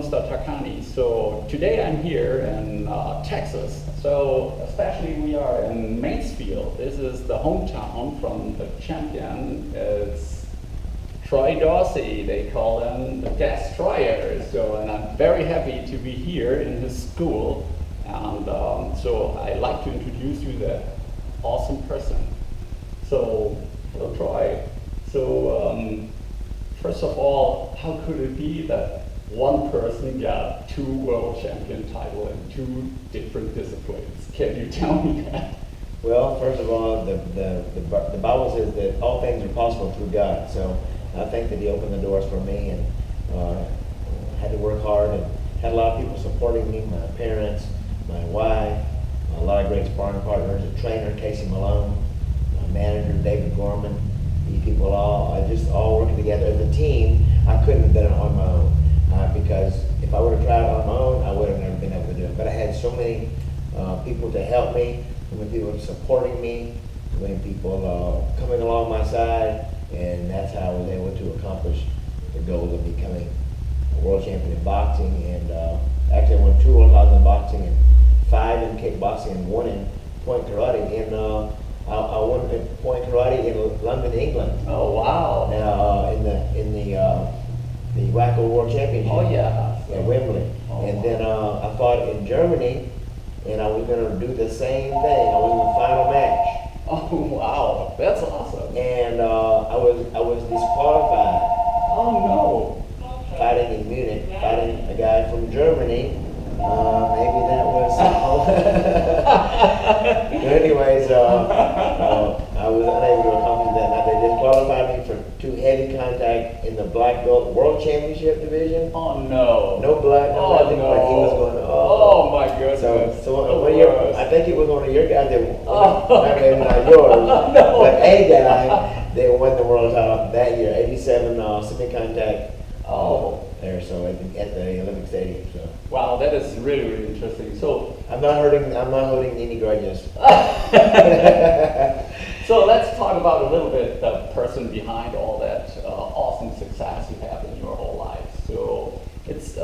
Mr. Takani. So today I'm here in Texas. So especially we are in Mansfield. This is the hometown from the champion. It's Troy Dorsey. They call him the Destroyer. So, and I'm very happy to be here in his school. And so I'd like to introduce you that awesome person. So, hello Troy. So first of all, how could it be that one person got 2 world champion titles in 2 different disciplines? Can you tell me that? Well, first of all, the Bible says that all things are possible through God. So I think that He opened the doors for me, and had to work hard, and had a lot of people supporting me, my parents, my wife, a lot of great sparring partners, a trainer, Casey Malone, my manager, David Gorman. These people all working together as a team. I couldn't have done it on my own, because if I would have tried on my own, I would have never been able to do it. But I had so many people to help me, so many people supporting me, so many people coming along my side, and that's how I was able to accomplish the goal of becoming a world champion in boxing. And actually I won 2 world titles in boxing, and 5 in kickboxing, and 1 in point karate. And I won point karate in London, England. Oh wow! In the WACO World Championship. Oh yeah. At Wembley. Oh, and then I fought in Germany, and I was going to do the same thing. I was in the final match. Oh wow, that's awesome. And I was disqualified. Oh no! Fighting in Munich, fighting a guy from Germany. Maybe that was. But anyways, I was unable to accomplish that. Now they disqualified me for 2 heavy contact in the black belt world championship division. Oh no! No blood, no nothing. No. But he was going. Oh my goodness! So one of your, I think it was one of your guys that, maybe not yours, No. but a guy that won the world title that year, '87 semi-contact. There, so at the Olympic Stadium. So. Wow, that is really, really interesting. So I'm not holding any grudges. So let's talk about a little bit the person behind all that awesome success you have in your whole life. So it's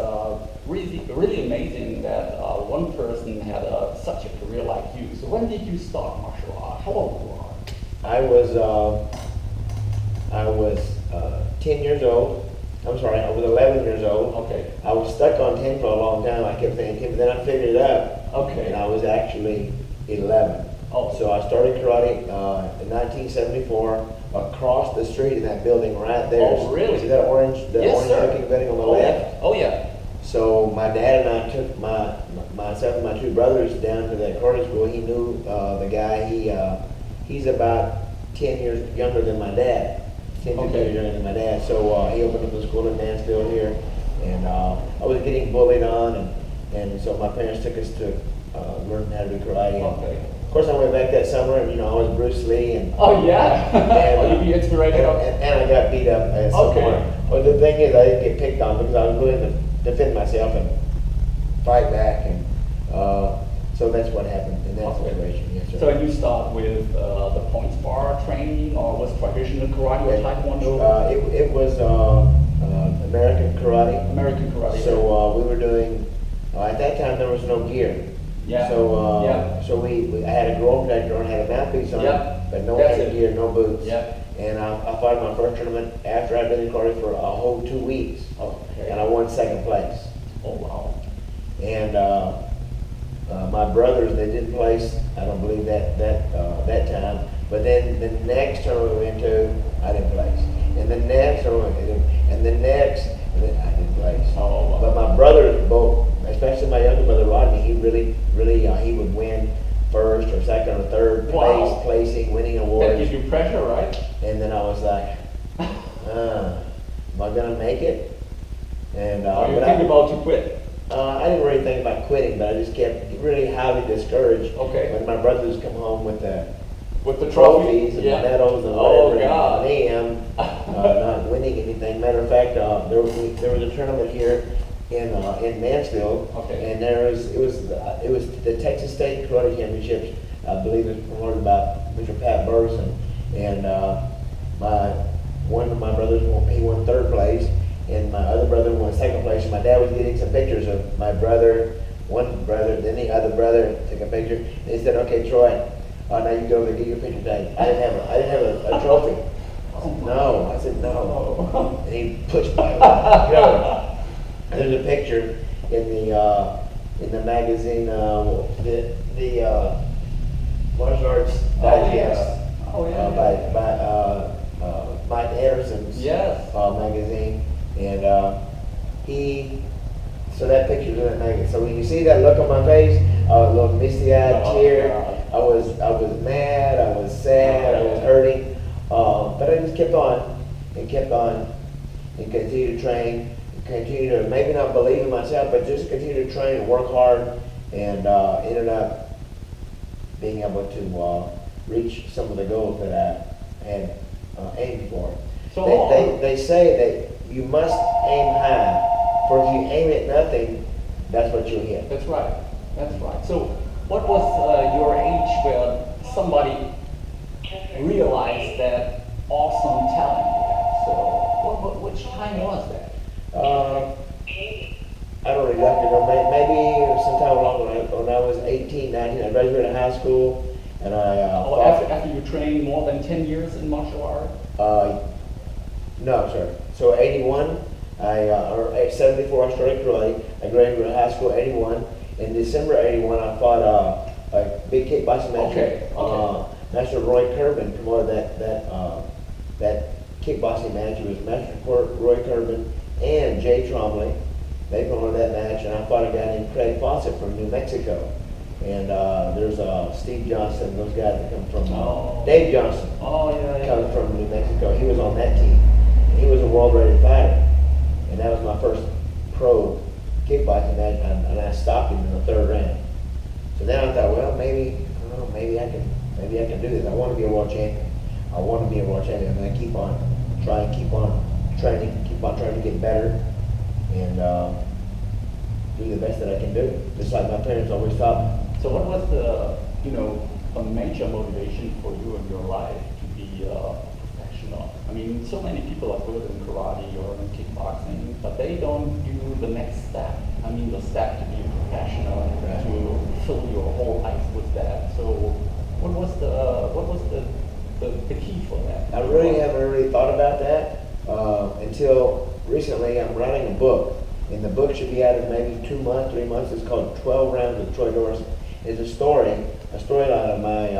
really amazing that one person had such a career like you. So when did you start martial art? How old you are? I was 10 years old. I'm sorry, I was 11 years old. Okay. I was stuck on 10 for a long time. I kept saying 10, but then I figured it out. Okay. And I was actually 11. Oh. So I started karate in 1974 across the street in that building right there. Oh, really? See that orange, Yes, orange sir. looking building on the Oh, left? yeah. Oh, yeah. So my dad and I took myself and my 2 brothers down to that karate school. He knew the guy. He's about 10 years younger than my dad. 10, 15 years younger than my dad. So he opened up the school in Mansfield here, and I was getting bullied on, and so my parents took us to learn how to do karate. Okay. Of course, I went back that summer, and I was Bruce Lee, and Oh yeah. and, You be inspired. and I got beat up at some Okay. point. But the thing is, I didn't get picked on because I was willing to defend myself and fight back, and so that's what happened in that situation. Yes, sir. So you start with the points bar training, or was traditional karate or taekwondo? It was American karate. American karate. So we were doing. At that time, there was no gear. Yeah. So Yeah. so I had a groin protector on, had a mouthpiece on, Yeah. but no That's head it. gear, no boots. Yeah. And I fought my first tournament after I'd been in karate for a whole 2 weeks, Okay. and I won 2nd place. Oh wow. And my brothers, they didn't place, I don't believe that time. But then the next tournament we went to, I didn't place. And the next tournament, and the next, and then I didn't place. Oh, wow. But my brothers both, especially my younger brother Rodney, he really, he would win first or second or third Wow. placing, winning That awards. gives you pressure, right? And then I was like, am I gonna make it? And Or you but think about to quit? I didn't really think about quitting, but I just kept really highly discouraged Okay. when my brothers come home with the With the trophies and yeah. medals and Oh, whatever. God. And me, I'm not winning anything. Matter of fact, there was a tournament here in Mansfield, Okay. and it was the Texas State Karate Championships. I believe it was promoted by Mr. Pat Burson, and one of my brothers he won 3rd place, and my other brother won second place. And my dad was getting some pictures of my brother, one brother, then the other brother took a picture. And he said, "Okay, Troy, now you go over there, get your picture taken." I didn't have a trophy. No, I said no. And he pushed me. Go. And there's a picture in the magazine, the martial arts digest. By Mike Anderson's magazine, and so that picture's in that magazine. So when you see that look on my face, I was a little misty-eyed, tear. I was mad, I was sad, I was hurting, but I just kept on and continued to train, and continue to maybe not believe in myself, but just continue to train and work hard, and ended up being able to reach some of the goals that I had aimed for. So they say that you must aim high, for if you aim at nothing, that's what you'll hit. That's right. That's right. So what was your age where somebody realized that awesome talent you had? So which time was that? I don't exactly know. Maybe sometime along when I was 18, 19. I graduated high school, and after you trained more than 10 years in martial art? No, sir. So 81, or 74, I started karate. I graduated high school 81. In December 81, I fought a big kickboxing match. Okay. Master Roy Kerbin promoted that kickboxing match. It was Master Roy Kerbin and Jay Trombley. They promoted that match, and I fought a guy named Craig Fawcett from New Mexico. And there's Steve Johnson, those guys that come from, Dave Johnson, comes from New Mexico. He was on that team. And he was a world-rated fighter. And that was my first pro kickboxing match, and I stopped him in the third round. So then I thought, well, maybe I can do this. I want to be a world champion. I want to be a world champion. I'm going to keep on training, keep on trying to get better, and do the best that I can do, just like my parents always taught me. So what was the major motivation for you in your life to be a professional? I mean, so many people are good in karate or in kickboxing, but they don't do the next step. I mean, the step to be a professional, to fill your whole life with that. So what was the key for that? I really haven't really thought about that until recently. I'm writing a book, and the book should be out in maybe 2 months, 3 months. It's called 12 Rounds with Troy Dorsey. It's a storyline of my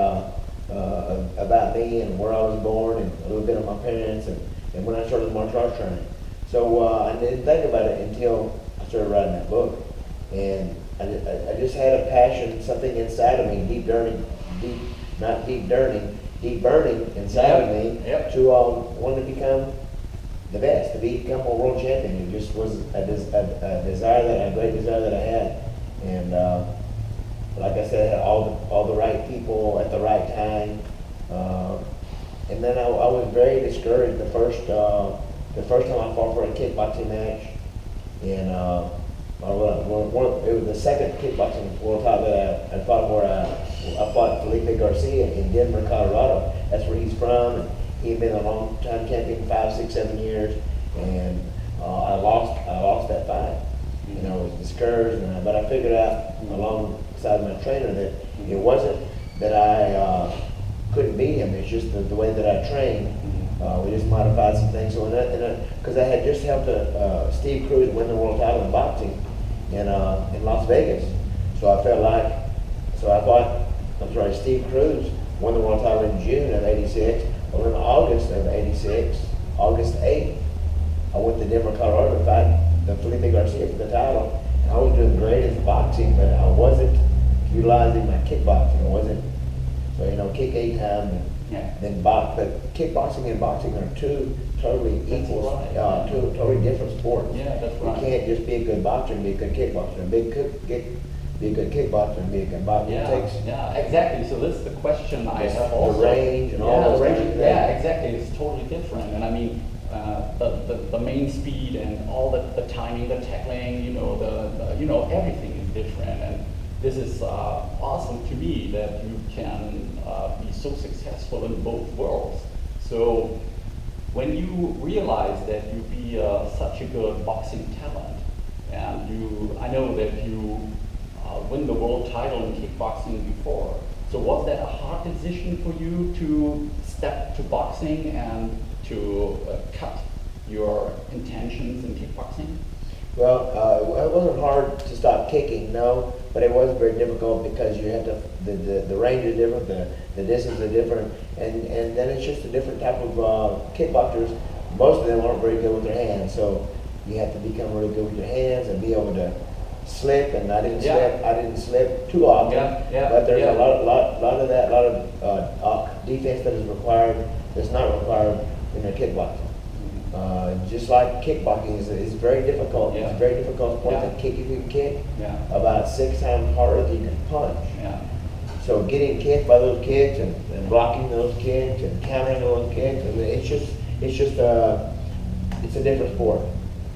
about me and where I was born, and a little bit of my parents, and when I started martial arts training. So I didn't think about it until I started writing that book, and I just had a passion, something inside of me, deep burning inside of me to want to become the best, to become a world champion. It just was a great desire that I had, and like I said, I had all the right people at the right time, and then I was very discouraged the first time I fought for a kickboxing match, and it was the second kickboxing world title that I fought for. I fought Felipe Garcia in Denver, Colorado. That's where he's from, and he had been a long time champion, 5, 6, 7 years, and I lost that fight. And I was discouraged, but I figured out alongside my trainer that it wasn't that I couldn't beat him. It's just the way that I trained. We just modified some things. So because I had just helped Steve Cruz win the world title in boxing in Las Vegas, so I felt like Steve Cruz won the world title in June of '86. Well, in August of '86, August 8th, I went to Denver, Colorado to fight the Felipe Garcia for the title. And I was doing great in boxing, but I wasn't utilizing my kickboxing. I wasn't, kick 8 times and then box. But kickboxing and boxing are two totally equal, two totally different sports. Yeah, that's right. You can't just be a good boxer and be a good kickboxer. Be a good kickboxer and be a good boxer. Yeah, exactly. So this is the question I have also. The range and all the range. Yeah, exactly. It's totally different. And I mean, the main speed and all the timing, the tackling, everything is different. And this is awesome to me that you can be so successful in both worlds. So when you realized that you'd be such a good boxing talent, and I know that you win the world title in kickboxing before. So was that a hard decision for you to step to boxing and to cut your intentions in kickboxing? Well, it wasn't hard to stop kicking, no, but it was very difficult because you had to, the range is different, the distance is different, and then it's just a different type of kickboxers. Most of them aren't very good with their hands, so you have to become really good with your hands and be able to slip. And I didn't slip too often, but there's a lot of that, a lot of defense that is required that's not required in a kickboxing. Just like kickboxing is very difficult. It's a very difficult sport to kick. If you can kick about 6 times harder than you can punch. So getting kicked by those kicks and blocking those kicks and countering those kicks, I mean, it's a different sport.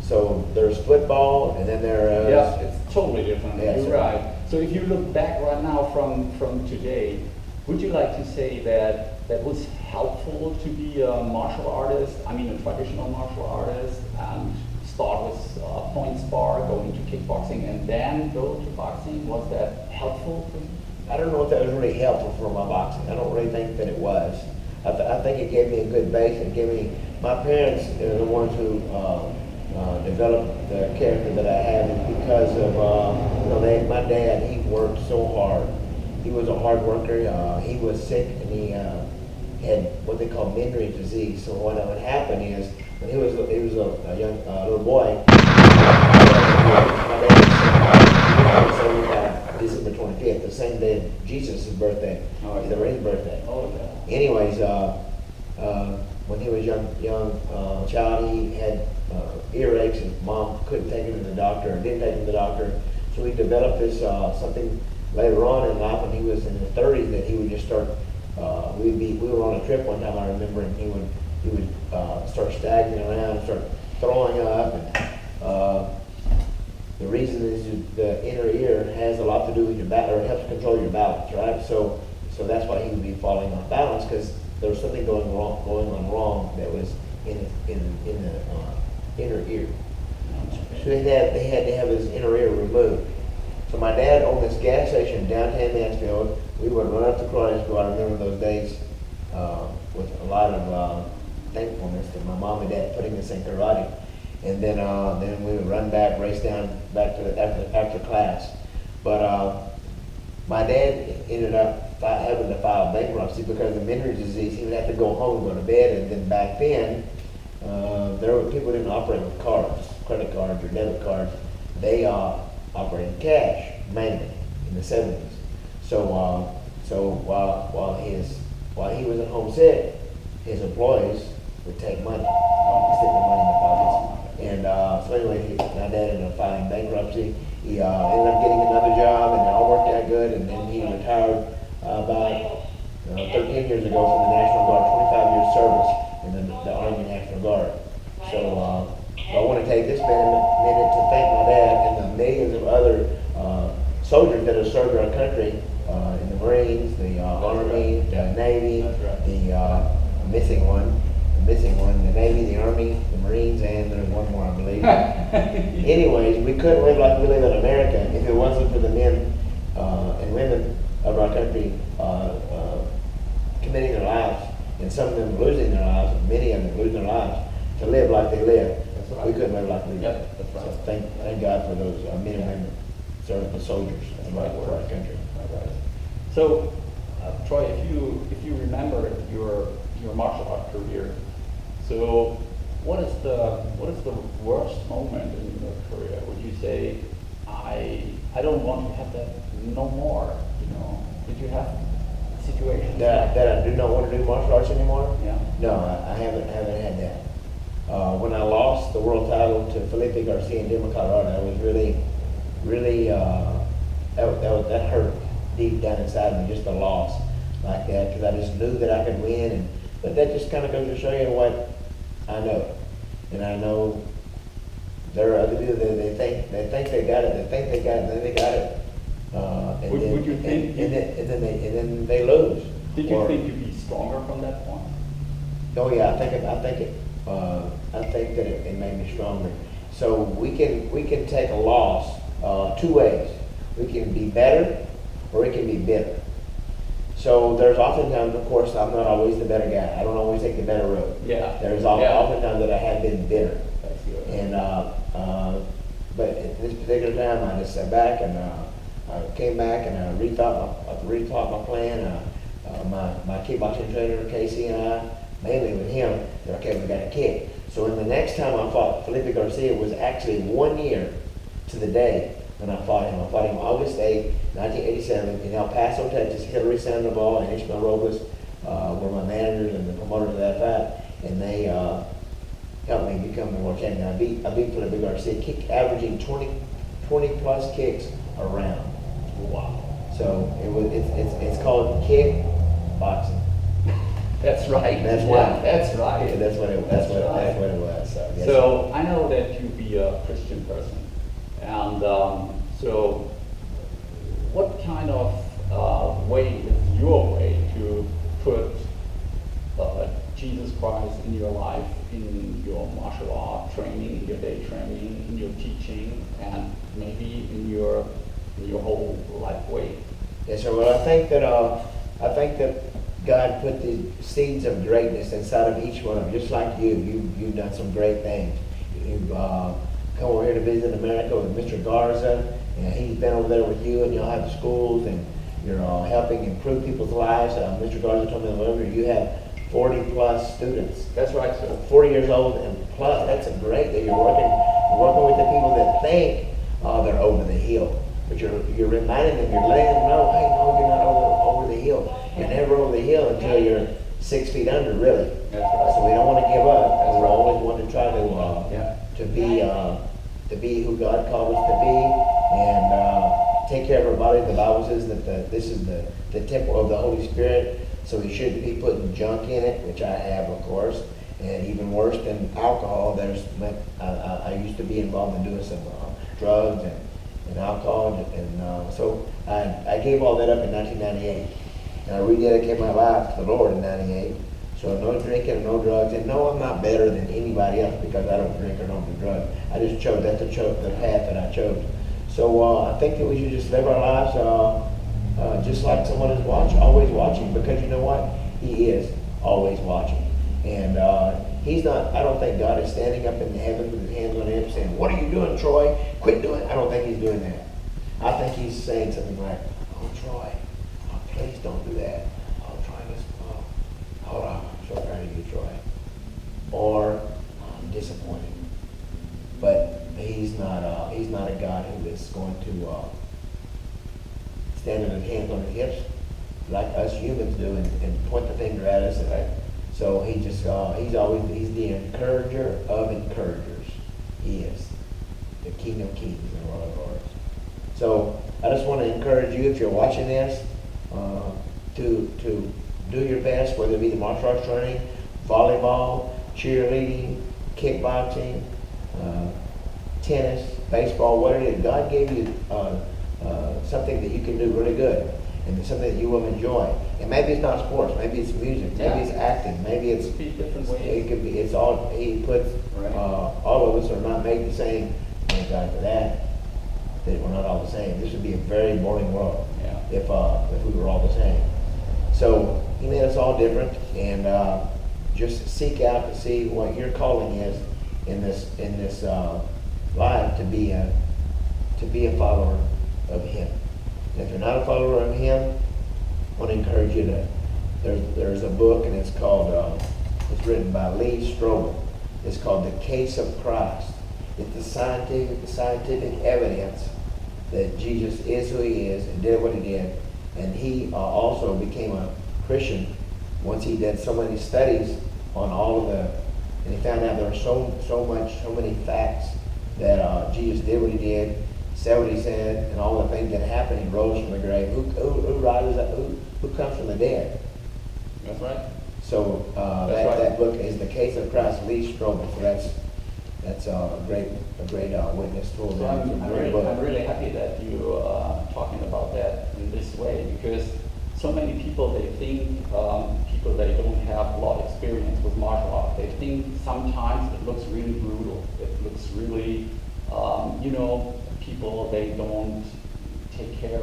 So there's football, and then there's it's totally different. Yeah, You're right. So if you look back right now from today, would you like to say that was helpful to be a martial artist? I mean, a traditional martial artist, and start with point spar, go into kickboxing, and then go to boxing? Was that helpful for you? I don't know if that was really helpful for my boxing. I don't really think that it was. I think it gave me a good base. It gave me, my parents are the ones who developed the character that I have, and because of my dad, he worked so hard. He was a hard worker. He was sick, and he had what they call Meniere's disease. So what would happen is when he was a young little boy, my dad was December 25th, the same day of Jesus' birthday, either his birthday. Anyways, when he was young child, he had earaches. His mom couldn't take him to the doctor, or didn't take him to the doctor. So he developed this something later on in life when he was in his 30s, that he would just start. We were on a trip one time, I remember, and he would start staggering around, and start throwing up, and the reason is the inner ear has a lot to do with your balance, or it helps control your balance, right? So that's why he would be falling off balance, because there was something going on wrong that was in the inner ear. So they had to have his inner ear removed. So my dad owned this gas station downtown Mansfield. We would run up to Croydon. I remember those days with a lot of thankfulness that my mom and dad putting us in karate. And then we would run back, race down back to after class. But my dad ended up having to file bankruptcy because of Meniere's disease. He would have to go home, go to bed, and then back then people didn't operate with cards, credit cards or debit cards. They operated cash mainly in the 70s. So while he was at home sick, his employees would take money, stick the money in their pockets. And so anyway, my dad ended up filing bankruptcy. He ended up getting another job, and it all worked out good. And then he retired about 13 years ago from the National Guard, 25 years service in the Army National Guard. So I want to take this minute to thank my dad and the millions of other soldiers that have served our country in the Marines, the Army, the Navy, the missing one, the Navy, the Army, the Marines, and there's one more, I believe. Anyways, we couldn't live like we live in America if it wasn't for the men and women of our country committing their lives, and some of them losing their lives, and many of them losing their lives, to live like they live. We couldn't live like we live. That's right. So thank God for those men and women serving the soldiers for our country. Right. So, Troy, if you remember your martial art career, so what is the worst moment in your career? Would you say, I don't want to have that no more? Did you have situations that I do not want to do martial arts anymore? Yeah. No, I haven't had that. When I lost the world title to Felipe Garcia in Denver, Colorado, I was really that hurt deep down inside me, just a loss like that, because I just knew that I could win, but that just kind of goes to show you what I know, and I know there are other people that they think they got it, and then they got it, and then they lose. Did you think you'd be stronger from that point? Oh yeah, I think I think that it made me stronger. So we can take a loss two ways. We can be better, or we can be bitter. So there's oftentimes, of course, I'm not always the better guy. I don't always take the better road. Yeah. There's oftentimes that I have been bitter. That's good. And but at this particular time, I just sat back and I came back and I rethought my plan. My kickboxing trainer, Casey, and I, mainly with him, said, okay, we got a kick. So in the next time I fought Felipe Garcia was actually 1 year to the day when I fought him. I fought him August 8, 1987 in El Paso, Texas. Hillary Sandoval and Ishmael Robles were my managers and the promoters of that fight, and they helped me become the world champion. I beat Felipe Garcia, averaging 20 plus kicks a round. Wow. So it's called kick boxing. That's right. That's yeah, that's right. That's what it was. So, yes. So I know that you be a Christian person, and so what kind of way is your way to put Jesus Christ in your life, in your martial art training, in your day training, in your teaching, and maybe in your whole life way? Yes, sir. Well, I think that God put the seeds of greatness inside of each one of them, just like you. You've done some great things. You've come over here to visit America with Mr. Garza, and he's been over there with you, and y'all have the schools, and you're helping improve people's lives. Mr. Garza told me over you have 40 plus students. That's right, sir. 40 years old and plus. That's great that you're working with the people that think they're over the hill. But you're reminding them, you're letting them know, hey, no, you're not over the hill. You're never over the hill until you're 6 feet under, really. That's right. So we don't want to give up. That's We right. always want to try to be who God called us to be, and take care of our body. The Bible says that this is the temple of the Holy Spirit, so we shouldn't be putting junk in it, which I have, of course. And even worse than alcohol, I used to be involved in doing some drugs and alcohol, and so I gave all that up in 1998. And I rededicated my life to the Lord in 98. So no drinking, no drugs, and no, I'm not better than anybody else because I don't drink or don't do drugs. I just chose the path that I chose. So I think that we should just live our lives just like someone is always watching, because you know what? He is always watching. And he's not, I don't think God is standing up in heaven with his hands on him saying, what are you doing, Troy? Quit doing it. I don't think he's doing that. I think he's saying something like, oh, Troy, please don't do that. Oh, Troy, hold on, I'm so proud of you, Troy. Or, I'm disappointed. But he's not a God who is going to stand with his hands on his hips like us humans do and point the finger at us. So he's the encourager of encouragers. He is the King of Kings and Lord of Lords. So I just want to encourage you, if you're watching this, to do your best, whether it be the martial arts training, volleyball, cheerleading, kickboxing, tennis, baseball, whatever it is. God gave you something that you can do really good, and it's something that you will enjoy. And maybe it's not sports, maybe it's music, maybe it's acting, maybe it's different ways. It could be. It's all He puts. Right. All of us are not made the same. Thank God for that. That we're not all the same. This would be a very boring world if we were all the same. So He made us all different, and just seek out to see what your calling is in this life, to be a follower of Him. And if you're not a follower of Him, I want to encourage you to. There's a book, and it's called. It's written by Lee Strobel. It's called The Case of Christ. It's the scientific evidence that Jesus is who He is and did what He did, and He also became a Christian once He did so many studies on all of the, and He found out there were so many facts that Jesus did what He did, said what He said, and all the things that happened. He rose from the grave. Who rises up? Who comes from the dead? That's right. So that book is The Case of Christ, Lee Strobel. So that's a great witness for So them. I'm really happy that you are talking about that in this way, because so many people, they think people that don't have a lot of experience with martial art, they think think sometimes it looks really brutal. It looks really, you know, people, they don't take care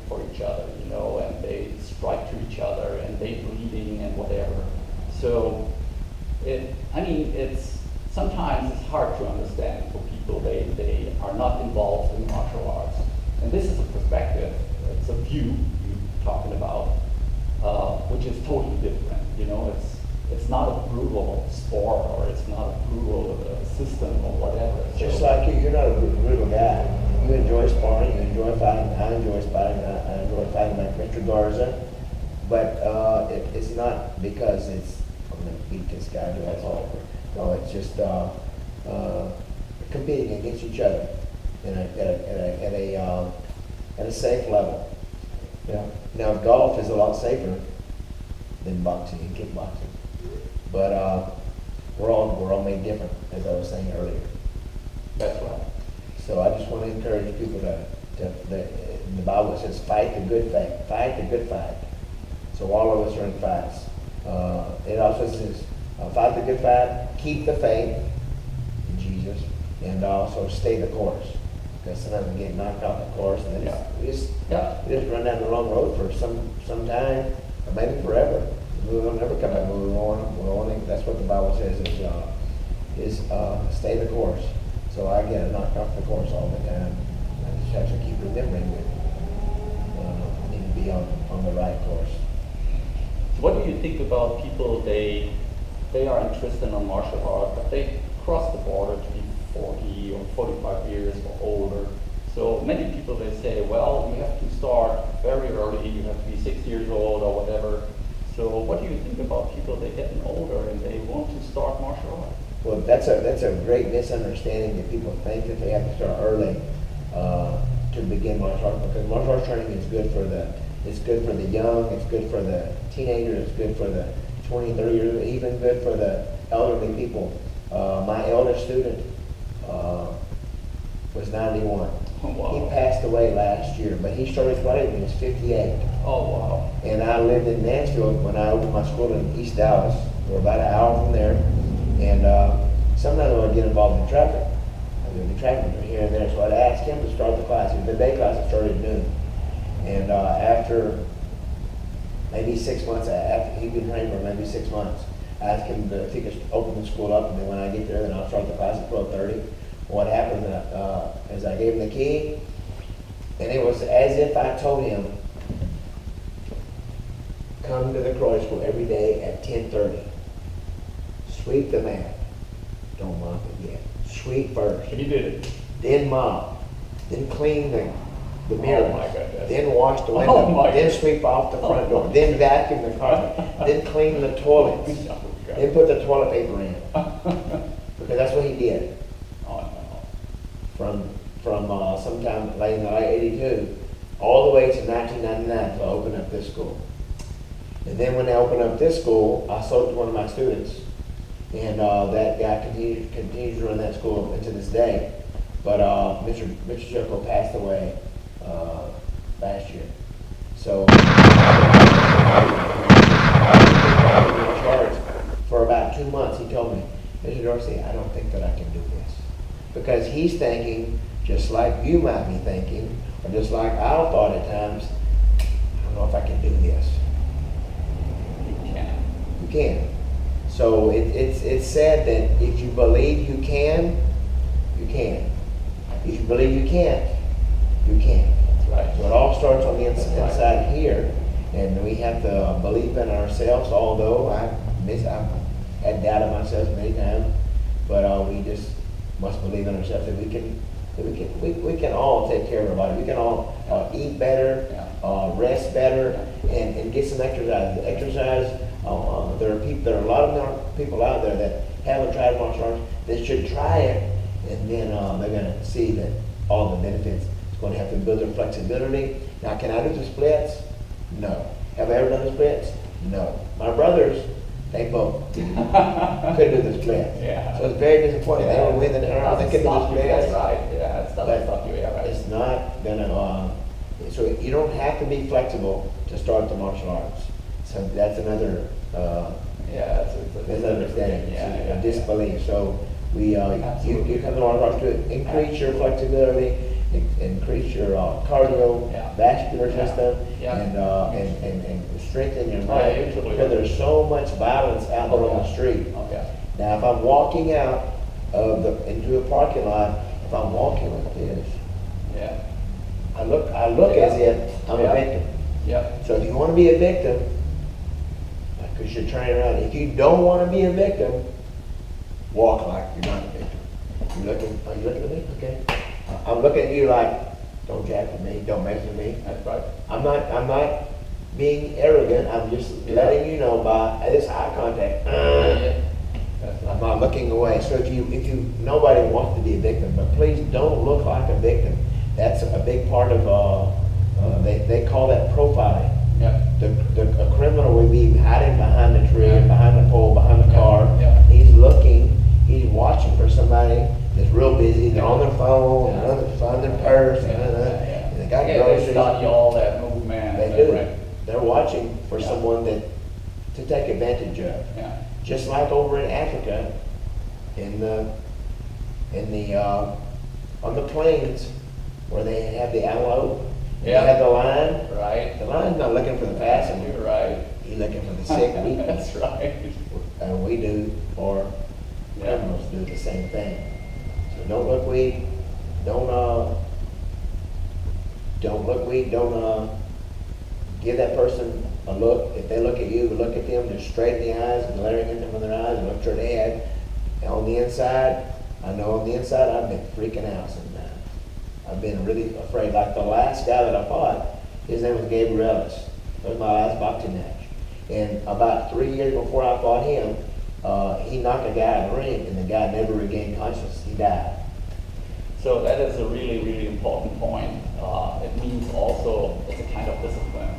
for each other, you know, and they strike to each other and they bleeding and whatever. So sometimes it's hard to understand for people. They are not involved in martial arts. And this is a perspective, it's a view you're talking about, which is totally different. You know, it's not a brutal sport, or it's not a brutal system or whatever. Just like you're not a brutal guy. You enjoy sparring, you enjoy fighting. I enjoy sparring, I enjoy fighting like Mr. Garza. But it's not because I'm going to beat this guy, that's all. No, it's just competing against each other at a safe level. Yeah. Now golf is a lot safer than boxing and kickboxing, but we're all made different, as I was saying earlier. That's right. So I just want to encourage people the Bible says, fight the good fight, fight the good fight. So all of us are in fights. It also says, fight the good fight, keep the faith in Jesus, and also stay the course. Because sometimes we get knocked off the course, and then we just run down the wrong road for some time, or maybe forever. We'll never come back. We're on. That's what the Bible says is stay the course. So I get knocked off the course all the time. I just have to keep remembering that I need to be on the right course. What do you think about people, they are interested in martial art, but they cross the border to be 40 or 45 years or older. So many people, they say, well, you have to start very early, you have to be 6 years old or whatever. So what do you think about people, they're getting older and they want to start martial art? Well, that's a great misunderstanding that people think that they have to start early to begin martial arts, because martial arts training is good for the young, it's good for the teenagers, it's good for the 20, 30 years, even good for the elderly people. My eldest student was 91. Oh, wow. He passed away last year, but he started fighting when he was 58. Oh, wow. And I lived in Mansfield when I opened my school in East Dallas. We're about an hour from there. And sometimes I would get involved in traffic. I would be traffic here and there, so I'd ask him to start the class. It was the day class that started at noon. And after maybe 6 months, after he'd been trained for maybe 6 months, I asked him if he could open the school up, and then when I get there, then I'll start the class at 12:30. What happened is I gave him the key, and it was as if I told him, come to the Croy School every day at 10:30. Sweep the mat. Don't mop it yet. Sweep first. He did it. Then mop. Then clean the mirrors. Oh my goodness. Then wash the window. Oh my then sweep off the front door. Then vacuum the carpet. Then clean the toilets. Then put the toilet paper in. Because that's what he did. Oh no. From sometime late in the late 82 all the way to 1999 to open up this school. And then when they opened up this school, I sold it to one of my students. And that guy continues to run that school into this day. But Mr. Jericho passed away last year. So for about 2 months, he told me, Mr. Dorsey, I don't think that I can do this. Because he's thinking, just like you might be thinking, or just like I thought at times, I don't know if I can do this. You can. You can. So it's said that if you believe you can, you can. If you believe you can't, you can't. That's right. So it all starts on the inside right. here, and we have to believe in ourselves. Although I've had doubt in myself many times, but we just must believe in ourselves that we can all take care of our body. We can all eat better, rest better, and get some exercise. Exercise. There are a lot of people out there that haven't tried martial arts. They should try it, and then they're going to see that all the benefits. It's going to help them build their flexibility. Now, can I do the splits? No. Have I ever done the splits? No. My brothers, they both couldn't do the splits. Yeah. So it's very disappointing. They don't win the tournament. They couldn't do the splits. That's right. Yeah, it's not stop you. Yeah, right. It's not going to. So you don't have to be flexible to start the martial arts. So that's another Yeah, it's a misunderstanding, Yeah, it's yeah, a disbelief. So we, Absolutely. you come to our talk to increase your flexibility, increase your cardiovascular Yeah. system, Yeah. and strengthen your Oh, mind. yeah, usually. Because there's so much violence out there on the street. Okay. Now, if I'm walking out into a parking lot, if I'm walking like this, Yeah. I look as if I'm a victim. Yeah. So if you want to be a victim, because you're turning around. If you don't want to be a victim, walk like you're not a victim. Are you looking at me? Okay. I'm looking at you like, don't jack with me, don't mess with me. That's right. I'm not being arrogant. I'm just letting you know by this eye contact. That's I'm right. not looking away. So if you nobody wants to be a victim, but please don't look like a victim. That's a big part of they call that profiling. Yeah. A criminal will be hiding behind the tree, behind the pole, behind the car. Yeah. He's looking, he's watching for somebody that's real busy. They're on their phone, they're find their purse, and they got They groceries. study all that movement. They do. Right. They're watching for Yeah. someone to take advantage of. Yeah. Just like over in Africa, on the plains where they have the antelope, they have the lion. Right. The lion's not looking for the passenger. You're right. He's looking for the sick, weak. That's right. And we do, or criminals do the same thing. So don't look weak. Don't look weak. Don't give that person a look. If they look at you, look at them just straight in the eyes, glaring at them in their eyes, and look straight ahead. And on the inside, I know on the inside I've been freaking out sometimes. I've been really afraid. Like the last guy that I fought, his name was Gabriel Ellis. That was my last boxing match. And about 3 years before I fought him, he knocked a guy in the ring, and the guy never regained consciousness. He died. So that is a really, really important point. It means also it's a kind of discipline.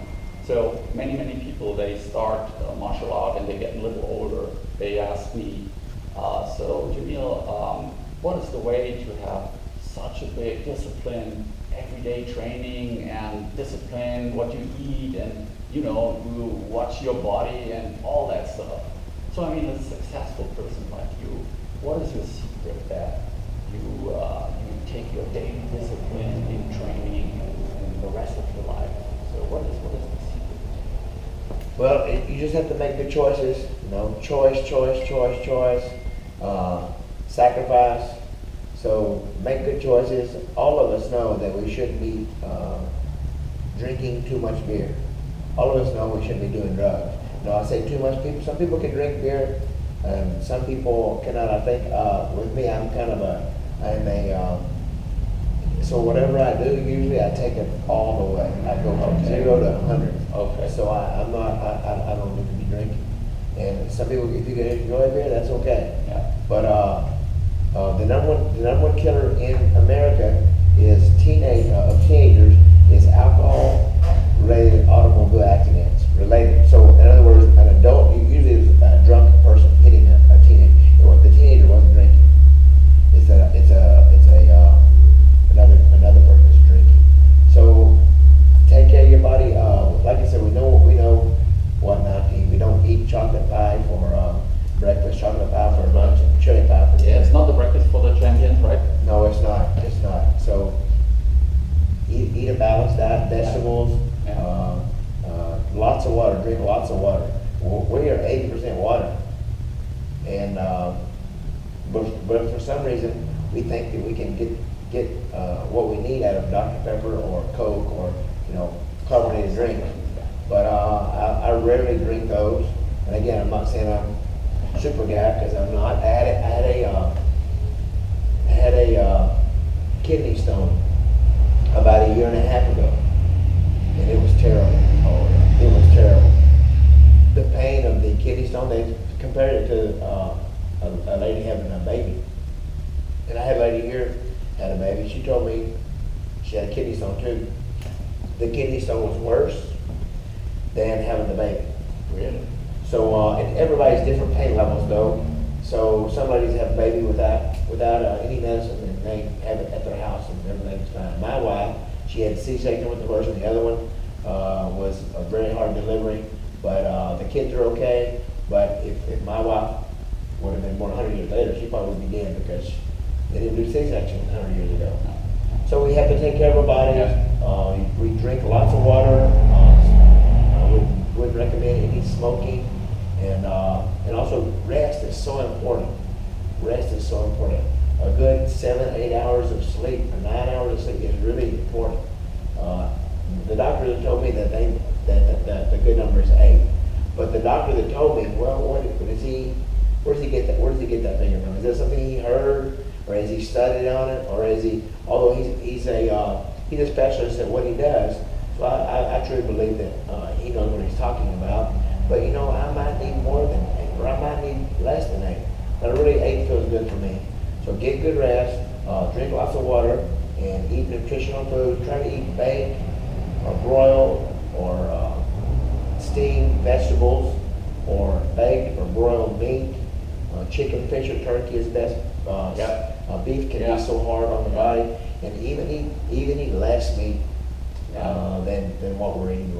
So many people, they start martial art and they get a little older. They ask me, so Jamil, what is the way to have such a big discipline, everyday training and discipline, what you eat and, you watch your body and all that stuff. So I mean, a successful person like you, what is your secret that you take your daily discipline in training and the rest of your life? So what is the secret? Well, you just have to make good choices. Choice. Sacrifice. So make good choices. All of us know that we shouldn't be drinking too much beer. All of us know we shouldn't be doing drugs. I say too much. Some people can drink beer, and some people cannot. I think with me, so whatever I do, usually I take it all the way. I go from 0 to 100. Okay. So I don't need to be drinking. And some people, if you can enjoy beer, that's okay. Yeah. But the number one killer in America is teenagers is alcohol-related automobile accidents related. So in other words, an adult usually is a drunk person hitting a teenager. What the teenager wasn't drinking. It's another person's drinking. So take care of your body. Like I said, we know what not to eat. We don't eat chocolate pie for breakfast, chocolate pie for lunch, and cherry pie for dinner. Yeah, it's not the breakfast for the champions, right? No, it's not. It's not. So eat a balanced diet, vegetables, lots of water. Drink lots of water. We are 80% water, and but for some reason we think that we can get what we need out of Dr. Pepper or Coke or carbonated drink. But I rarely drink those. And again, I'm not saying I'm a super guy because I'm not. I had a kidney stone about 1.5 years ago, and it was terrible. Oh, it was terrible. The pain of the kidney stone, they compared it to a lady having a baby. And I had a lady here had a baby. She told me she had a kidney stone too. The kidney stone was worse than having the baby. Really? So, and everybody's different pain levels though. So some ladies have a baby without any medicine, and they have it at their house and everything's fine. My wife, she had C-section with the first, and the other one was a very hard delivery. But the kids are okay. But if my wife would have been born 100 years later, she probably would be dead because they didn't do C-section 100 years ago. So we have to take care of our bodies. We drink lots of water. I would recommend any smoking, and also rest is so important. Rest is so important. A good 7-8 hours of sleep, or 9 hours of sleep is really important. The doctor that told me that the good number is 8, but the doctor that told me, well, where does he get that figure from? Is that something he heard, or has he studied on it, or is he? Although he's a specialist at what he does, so I truly believe that he knows what he's talking about. But I might need more than 8, or I might need less than 8. But really, 8 feels good for me. So get good rest, drink lots of water, and eat nutritional food. Try to eat baked, or broiled, or steamed vegetables, or baked or broiled meat. Chicken, fish, or turkey is best. Beef can be so hard on the body, and even eat less meat than what we're eating.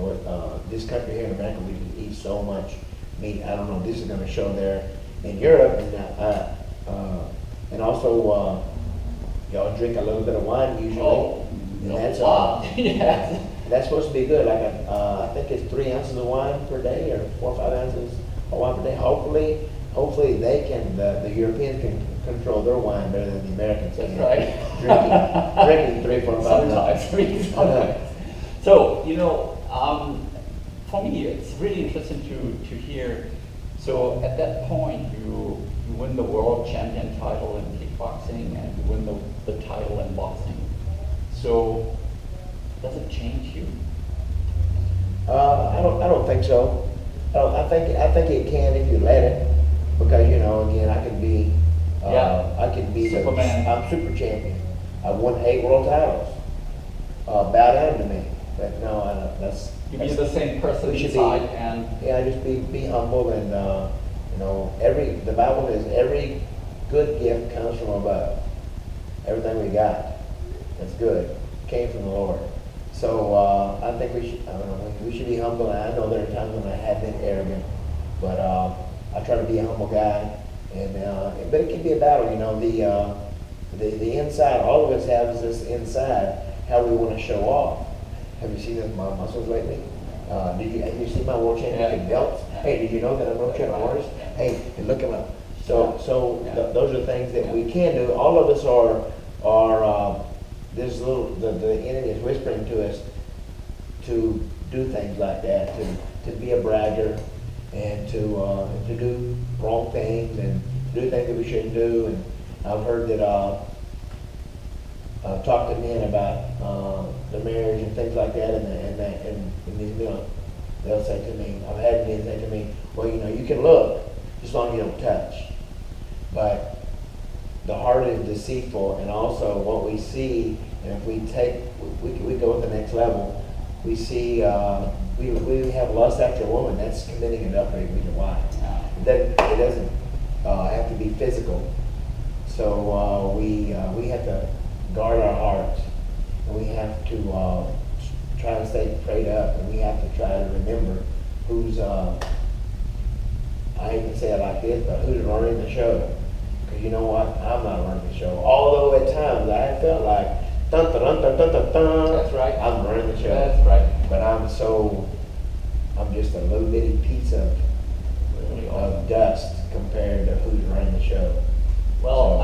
This country here in America, we eat so much meat. I don't know. This is going to show there in Europe, and also y'all drink a little bit of wine usually. And that's that's supposed to be good. Like I think it's 3 ounces of wine per day, or 4 or 5 ounces of wine per day. Hopefully they can. The Europeans can control their wine better than the Americans. That's right. Drinking 3, 4, 5 sometimes. So for me, it's really interesting to hear. So at that point, you win the world champion title in kickboxing, and you win the title in boxing. So does it change you? I don't think so. I think it can if you let it, because again, I can be Superman. I'm super champion. I've won 8 world titles. Bow down to me, but no, I don't. That's You be the same person we should inside, be, and just be humble, and the Bible says every good gift comes from above. Everything we got that's good came from the Lord. So I think we should be humble. And I know there are times when I have been arrogant, but I try to be a humble guy. But it can be a battle, the inside. All of us have this inside how we want to show off. Have you seen my muscles lately? Have you seen my world championship belts? Hey, did you know that I'm world champion artist? Hey, and look at my. Those are things that we can do. All of us are. The enemy is whispering to us to do things like that, to be a bragger, and to do wrong things, and do things that we shouldn't do. And I've heard that talk to men about the marriage and things like that, and these men, they'll say to me, I've had men say to me, well, you can look as long as you don't touch, but the heart is deceitful, and also what we see, and if we go to the next level, we see we have lust after a woman. That's committing adultery with your wife. It doesn't have to be physical. So we have to guard our hearts, and we have to try to stay prayed up, and we have to try to remember who's I hate to say it like this, but who's running the show. Because you know what? I'm not running the show. Although at times I felt like, dun, dun, dun, dun, dun, dun, dun, that's right. I'm running the show. That's right. But I'm just a little bitty piece of dust compared to who's running the show. Well,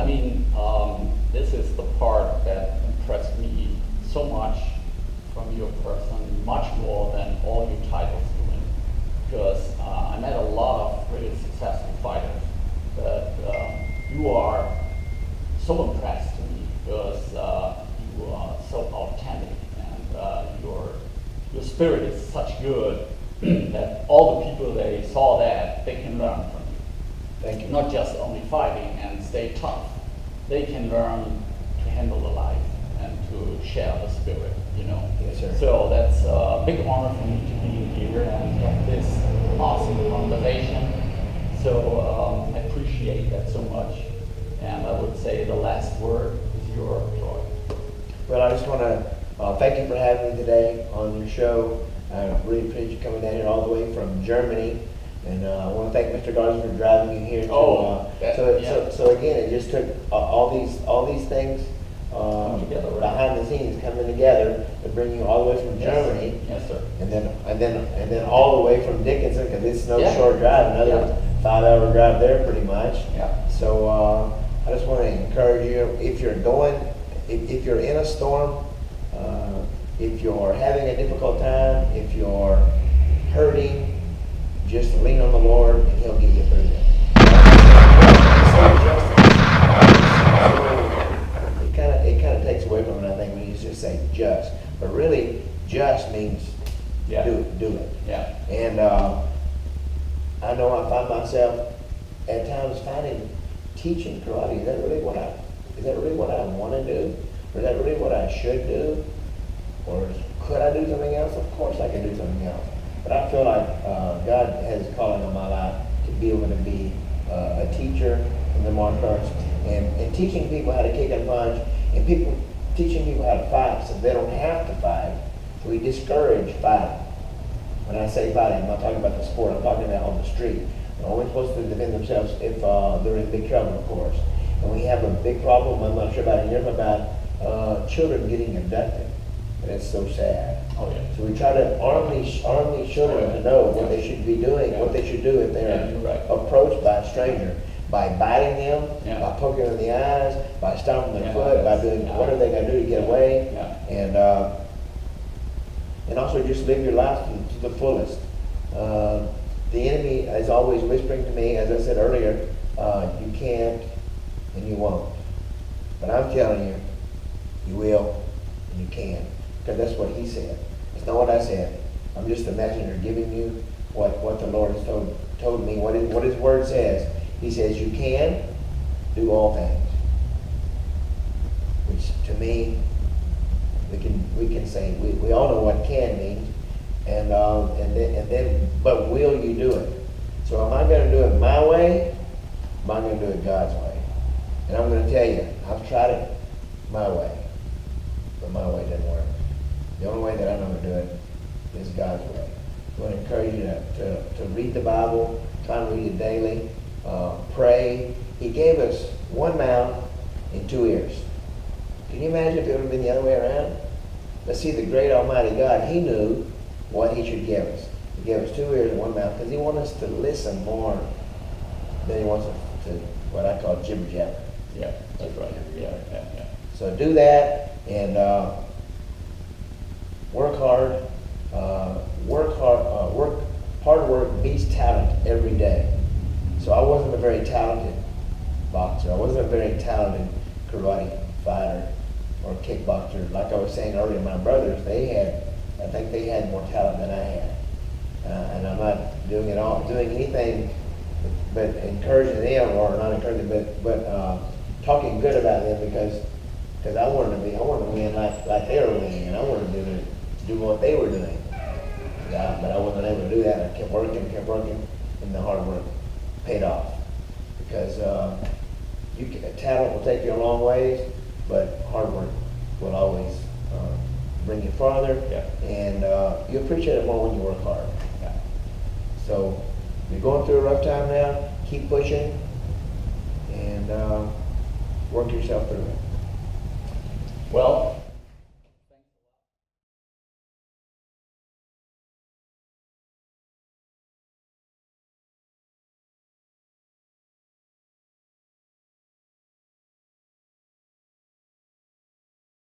this is the part that impressed me so much from your person, much more than all your titles you win. Because I met a lot of really successful fighters, but you are so impressed to me because you are so authentic, and your spirit is such good that all the people they saw that they can learn from you. Thank you. Not just only fighting and stay tough. They can learn to handle the life and to share the spirit, Yes, sir. So that's a big honor for me to be here and have this awesome conversation. So I appreciate that so much. And I would say the last word is yours, Troy. Well, I just want to thank you for having me today on your show. I really appreciate you coming down here all the way from Germany. And I want to thank Mr. Dorsey for driving you here. So again, it just took all these things together, right? behind the scenes coming together to bring you all the way from Germany. Yes, sir. And then all the way from Dickinson, because it's no short drive, another 5-hour drive there pretty much. Yeah. So I just want to encourage you, if you're in a storm, if you're having a difficult time, if you're hurting, just lean on the Lord and He'll get you through it. It kind of takes away from it, I think, when you just say just. But really, just means do it. Yeah. And I know I find myself at times finding teaching karate. Is that really what I want to do? Or is that really what I should do? Or could I do something else? Of course I can do something else. But I feel like God has a calling on my life to be able to be a teacher in the martial arts and teaching people how to kick and punch, and teaching people how to fight so they don't have to fight. So we discourage fighting. When I say fighting, I'm not talking about the sport, I'm talking about on the street. They're only supposed to defend themselves if they're in big trouble, of course. And we have a big problem, I'm not sure about it here, about children getting abducted. And it's so sad. Oh, yeah. So we try to arm these children to know what they should be doing, what they should do if they're approached by a stranger. By biting them, by poking them in the eyes, by stomping their foot, by doing whatever they got to do to get away. And also just live your life to the fullest. The enemy is always whispering to me, as I said earlier, you can't and you won't. But I'm telling you, you will and you can. Because that's what he said. It's not what I said. I'm just a messenger giving you what the Lord has told me, what his word says. He says you can do all things. Which to me, we can say, we all know what can means. And then, but will you do it? So am I going to do it my way? Am I going to do it God's way? And I'm going to tell you, I've tried it my way, but my way didn't work. The only way that I know to do it is God's way. I want to encourage you to read the Bible, try and read it daily, pray. He gave us one mouth and 2 ears. Can you imagine if it would have been the other way around? Let's see, the great Almighty God, He knew what He should give us. He gave us 2 ears and 1 mouth because He wants us to listen more than He wants us to what I call jibber jabber. Yeah, that's right. Yeah. So do that and work hard. Hard work beats talent every day. So I wasn't a very talented boxer. I wasn't a very talented karate fighter or kickboxer. Like I was saying earlier, my brothers, I think they had more talent than I had. And I'm not doing anything but encouraging them, or not encouraging, but talking good about them because I wanted to win like they were winning, and I wanted to do what they were doing. But I wasn't able to do that. I kept working, and the hard work paid off. Because talent will take you a long ways, but hard work will always bring you farther, and you appreciate it more when you work hard. So you're going through a rough time now, keep pushing, and work yourself through it. Well,